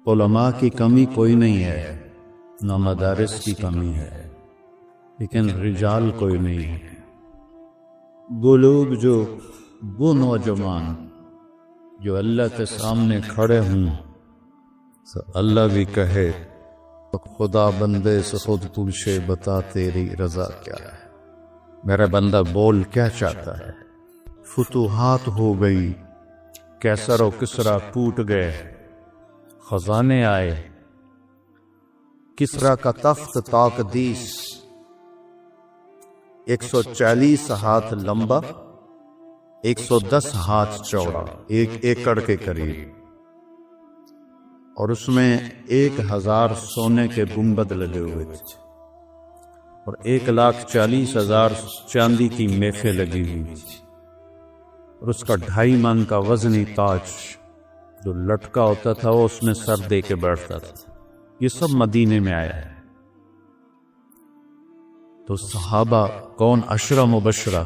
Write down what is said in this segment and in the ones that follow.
علماء کی کمی کوئی نہیں ہے، نہ مدارس کی کمی ہے، لیکن رجال کوئی نہیں ہے۔ وہ لوگ وہ نوجوان جو اللہ کے سامنے کھڑے ہوں تو اللہ بھی کہے تو خدا بندے سے خود پوچھے بتا تیری رضا کیا ہے، میرا بندہ بول کیا چاہتا ہے۔ فتوحات ہو گئی، کیسر و کسرا ٹوٹ گئے، خزانے آئے، کسرا کا تخت تاقدیس 140 ہاتھ لمبا، 110 ہاتھ چوڑا، 1 ایکڑ کے قریب، اور اس میں 1000 سونے کے گنبد لگے ہوئے تھے اور 1,40,000 چاندی کی میخیں لگی ہوئی تھی، اور اس کا 2.5 من کا وزنی تاج جو لٹکا ہوتا تھا وہ اس میں سر دے کے بیٹھتا تھا۔ یہ سب مدینے میں آیا ہے۔ تو صحابہ کون 10 مبشرہ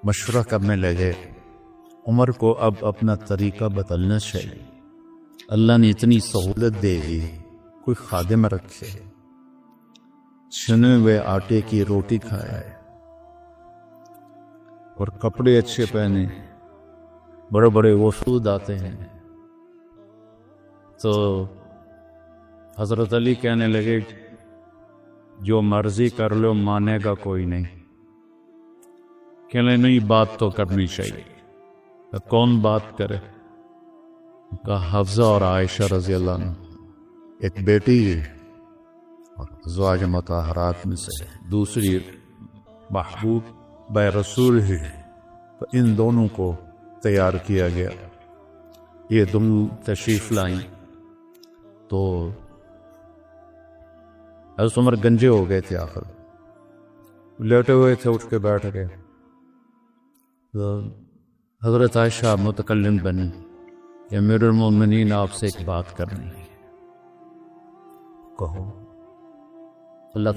مشورہ کرنے لگے، عمر کو اب اپنا طریقہ بدلنا چاہیے، اللہ نے اتنی سہولت دے دی، کوئی خادم رکھے، چھنے ہوئے آٹے کی روٹی کھائے اور کپڑے اچھے پہنے، بڑے بڑے وفود آتے ہیں۔ تو حضرت علی کہنے لگے جو مرضی کر لو مانے گا کوئی نہیں، کہنے نہیں بات تو کرنی چاہیے۔ کون بات کرے؟ کہا حفصہ اور عائشہ رضی اللہ عنہ، ایک بیٹی ہے اور ازواج مطہرات میں سے، دوسری محبوب بے رسول ہے، تو ان دونوں کو تیار کیا گیا۔ یہ دونوں تشریف لائیں تو حضرت عمر گنجے ہو گئے تھے، آخر لیٹے ہوئے تھے، اٹھ کے بیٹھ گئے۔ تو حضرت عائشہ متکلم بنی، یا امیر المومنین آپ سے ایک بات کرنی ہے، کہو۔ اللہ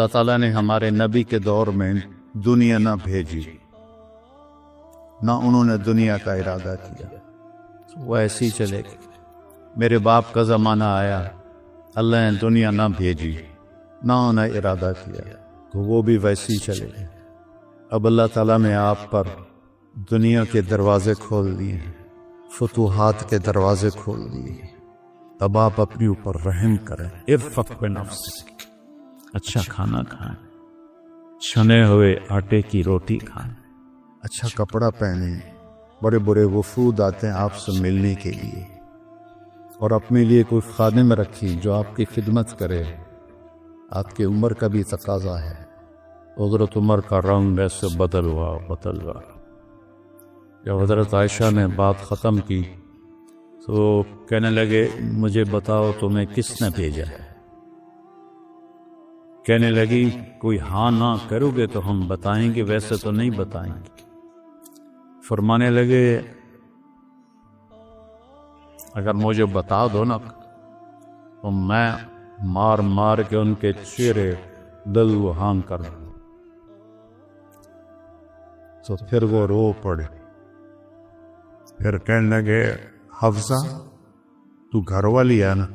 تعالیٰ نے ہمارے نبی کے دور میں دنیا نہ بھیجی، نہ انہوں نے دنیا کا ارادہ کیا، وہ ایسی ہی چلے گی۔ میرے باپ کا زمانہ آیا، اللہ نے دنیا نہ بھیجی، نہ انہیں ارادہ کیا، تو وہ بھی ویسی ہی چلے گی۔ اب اللہ تعالیٰ نے آپ پر دنیا کے دروازے کھول دیے، فتوحات کے دروازے کھول دیے، اب آپ اپنے اوپر رحم کریں، ارفق بنفسک، اچھا کھانا کھائیں، چھنے ہوئے آٹے کی روٹی کھائیں، اچھا کپڑا پہنیں، بڑے بڑے وفود آتے ہیں آپ سے ملنے کے لیے، اور اپنے لیے کوئی خادم رکھی جو آپ کی خدمت کرے۔ آپ کی عمر کا بھی تقاضا ہے۔ حضرت عمر کا رنگ ایسے بدل ہوا۔ جب حضرت عائشہ نے بات ختم کی تو کہنے لگے مجھے بتاؤ تمہیں کس نے بھیجا ہے؟ کہنے لگی کوئی ہاں نہ کرو گے تو ہم بتائیں گے، ویسے تو نہیں بتائیں گے۔ فرمانے لگے اگر مجھے بتا دو نا تو میں مار مار کے ان کے چہرے دل و ہان کر دوں۔ تو پھر وہ رو پڑے، پھر کہنے لگے حفصہ تو گھر والی ہے نا؟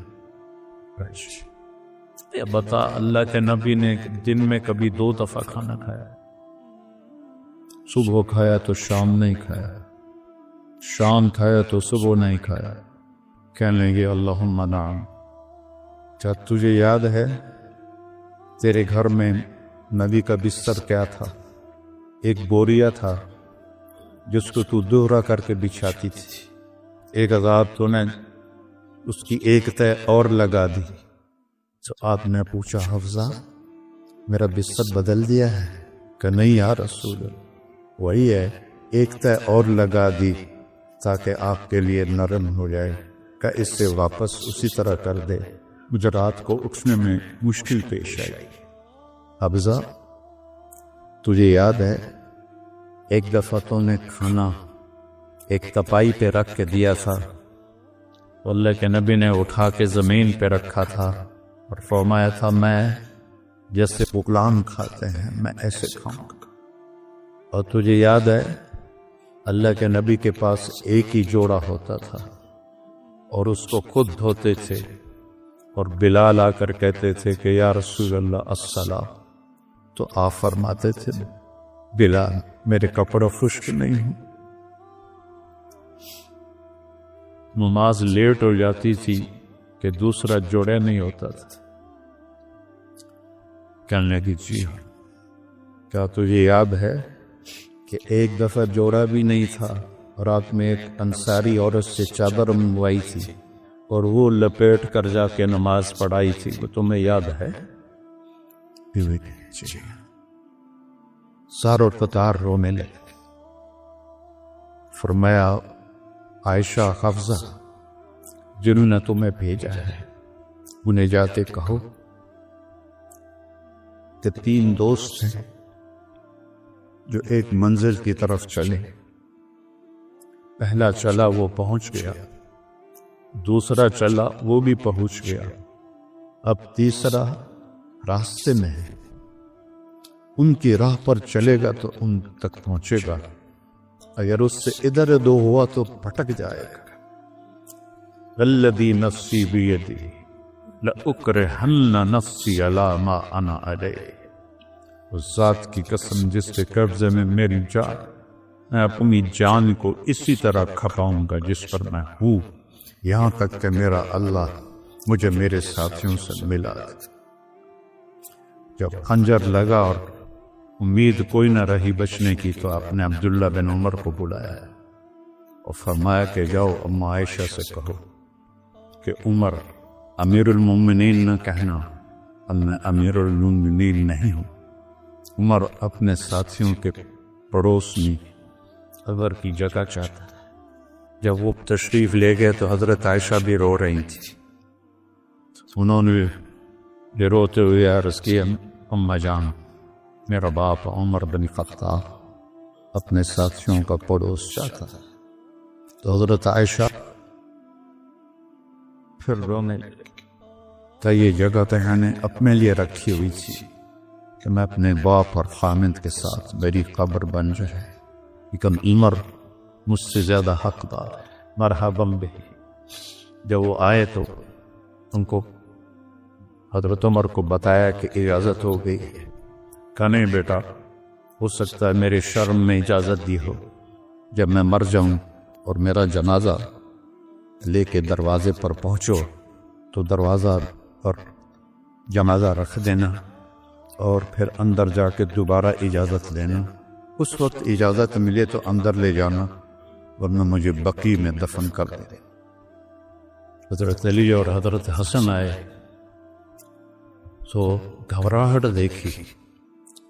بتا اللہ کے نبی نے دن میں کبھی 2 دفعہ کھانا کھایا، صبح کھایا تو شام نہیں کھایا، شام کھایا تو صبح نہیں کھایا۔ کہنے لگے اللہم نعم۔ کیا تجھے یاد ہے تیرے گھر میں نبی کا بستر کیا تھا؟ ایک بوریا تھا جس کو تو دوہرا کر کے بچھاتی تھی، ایک عذاب تو نے اس کی ایک تہ اور لگا دی۔ تو آپ نے پوچھا حفصہ میرا بستر بدل دیا ہے؟ کہ نہیں یا رسول اللہ، وہی ہے، ایک تہ اور لگا دی تاکہ آپ کے لیے نرم ہو جائے، کہ اس سے واپس اسی طرح کر دے، مجھے رات کو اٹھنے میں مشکل پیش آئی۔ حفصہ تجھے یاد ہے ایک دفعہ تو نے کھانا ایک تپائی پہ رکھ کے دیا تھا، اللہ کے نبی نے اٹھا کے زمین پہ رکھا تھا اور فرمایا تھا میں جیسے غلام کھاتے ہیں میں ایسے کھاؤں گا۔ اور تجھے یاد ہے اللہ کے نبی کے پاس ایک ہی جوڑا ہوتا تھا اور اس کو خود دھوتے تھے، اور بلال آ کر کہتے تھے کہ یا رسول اللہ الصلاۃ، تو آپ فرماتے تھے بلال میرے کپڑے خشک نہیں ہوں۔ نماز لیٹ ہو جاتی تھی کہ دوسرا جوڑے نہیں ہوتا تھا۔ کہنے لگی جی ہاں، کیا تجھے یاد ہے کہ ایک دفعہ جوڑا بھی نہیں تھا، رات میں ایک انصاری عورت سے چادر منگوائی تھی اور وہ لپیٹ کر جا کے نماز پڑھائی تھی، وہ تمہیں یاد ہے؟ جی سارو قطار رونے لگے۔ فرمایا عائشہ حفصہ جنہوں نے تمہیں بھیجا ہے انہیں جاتے کہو کہ 3 دوست ہیں جو ایک منزل کی طرف چلے، پہلا چلا وہ پہنچ گیا، دوسرا چلا وہ بھی پہنچ گیا، اب تیسرا راستے میں ہے، ان کی راہ پر چلے گا تو ان تک پہنچے گا، اگر اس سے ادھر ادھر ہوا تو پھٹک جائے گا۔ الذی نفسی بیدی لأکرہن نفسی علی ما انا علیہ، اس ذات کی قسم جس کے قبضے میں میری جان، میں اپنی جان کو اسی طرح کھپاؤں گا جس پر میں ہوں، یہاں تک کہ میرا اللہ مجھے میرے ساتھیوں سے ملا۔ جب خنجر لگا اور امید کوئی نہ رہی بچنے کی تو آپ نے عبداللہ بن عمر کو بلایا اور فرمایا کہ جاؤ اما عائشہ سے کہو کہ عمر امیر المومنین نہ کہنا، اب میں امیر المومنین نہیں ہوں۔ عمر اپنے ساتھیوں کے پڑوس میں قبر کی جگہ چاہتا ہے۔ جب وہ تشریف لے گئے تو حضرت عائشہ بھی رو رہی تھی، انہوں نے روتے ہوئے عرض کیا اما جان میرا باپ عمر بن خطاب اپنے ساتھیوں کا پڑوس چاہتا ہے۔ تو حضرت عائشہ پھر رونے لگی کہ یہ جگہ تو میں نے اپنے لیے رکھی ہوئی تھی کہ میں اپنے باپ اور خامند کے ساتھ میری قبر بن جائے، لیکن عمر مجھ سے زیادہ حقدار ہے، مرحبا بہ۔ جب وہ آئے تو ان کو حضرت عمر کو بتایا کہ اجازت ہو گئی، کہ نہیں بیٹا، ہو سکتا ہے میرے شرم میں اجازت دی ہو، جب میں مر جاؤں اور میرا جنازہ لے کے دروازے پر پہنچو تو دروازہ پر جنازہ رکھ دینا اور پھر اندر جا کے دوبارہ اجازت لینا، اس وقت اجازت ملے تو اندر لے جانا ورنہ مجھے بقیع میں دفن کر دے۔ حضرت علی اور حضرت حسن آئے تو گھبراہٹ دیکھی،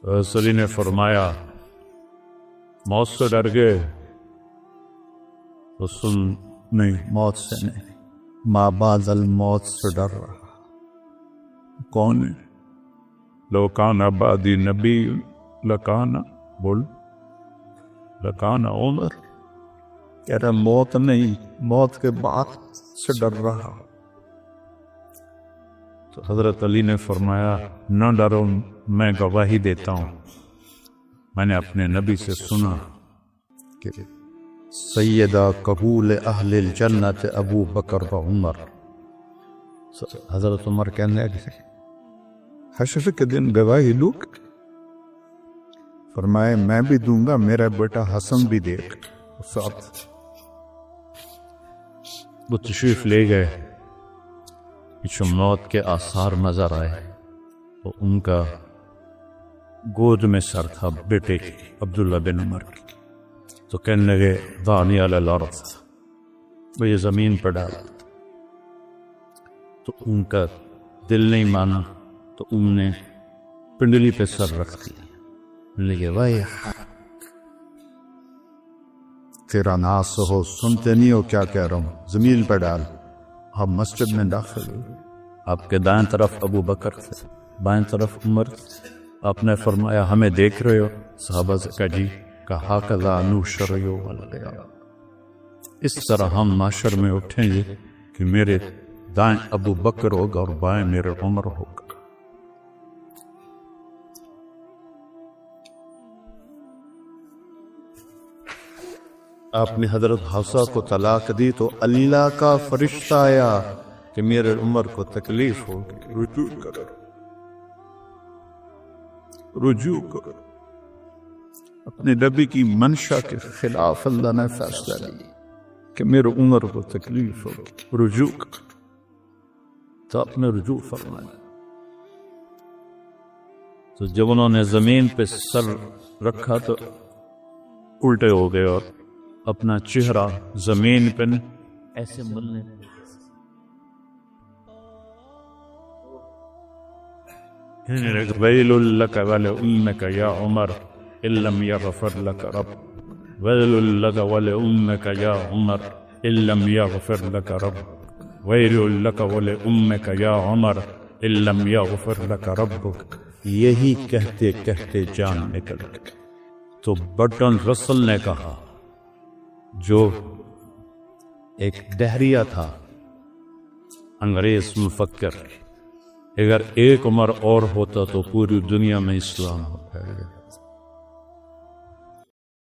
رسول نے فرمایا موت سے ڈر گئے؟ تو سن نہیں، موت سے نہیں، ما بعد الموت سے ڈر رہا۔ کون ہے؟ لو کان بعدی نبی لکان، بول لکان عمر، کہہ رہا موت نہیں، موت کے بعد سے ڈر رہا۔ تو حضرت علی نے فرمایا نہ ڈرو، میں گواہی دیتا ہوں، میں نے اپنے نبی سے سنا کہ سیدہ قبول اہل الجنت ابو بکر و عمر۔ حضرت عمر کہنے لگے حشر کے دن گواہی لوں؟ فرمائے میں بھی دوں گا، میرا بیٹا حسن بھی دے گا ساتھ۔ وہ تشریف لے گئے، پیچھے موت کے آثار نظر آئے تو ان کا گود میں سر تھا بیٹے عبداللہ بن عمر کی، تو کہنے لگے دانی علی الارض، وہ یہ زمین پر ڈالا، تو ان کا دل نہیں مانا تو ان نے پنڈلی پہ سر رکھ دیا، لگے بھائی تیرا ناس ہو، سنتے نہیں ہو کیا کہہ رہا ہوں، زمین پہ ڈال۔ آپ مسجد میں داخل ہوئے، آپ کے دائیں طرف ابو بکر تھے، بائیں طرف عمر تھے۔ آپ نے فرمایا ہمیں دیکھ رہے ہو؟ صحابہ سے کہا جی، کہا کذا نوشریو والقیامہ، اس طرح ہم معاشر میں اٹھیں گے کہ میرے دائیں ابو بکر ہوگا اور بائیں میرے عمر ہوگا۔ آپ نے حضرت حفصہ کو طلاق دی تو اللہ کا فرشتہ آیا کہ میرے عمر کو تکلیف ہوگی، رجوع کرو، رجوع کرو۔ اپنے نبی کی منشا کے خلاف اللہ نے فیصلہ لیا کہ میرے عمر کو تکلیف ہوگی، رجوع کرو، تو آپ نے رجوع فرمایا۔ تو جب انہوں نے زمین پہ سر رکھا تو الٹے ہو گئے اور اپنا چہرہ زمین پہ ایسے ملنے ویل لک ولأمک یا عمر ان لم یغفر لک رب، ویل لک ولأمک یا عمر ان لم یغفر لک رب، ویل لک ولأمک یا عمر ان لم یغفر لک ربک۔ یہی کہتے کہتے جان نکل گئی تو برٹن رسل نے کہا، جو ایک دہریہ تھا، انگریز مفکر، اگر ایک عمر اور ہوتا تو پوری دنیا میں اسلام ہوتا۔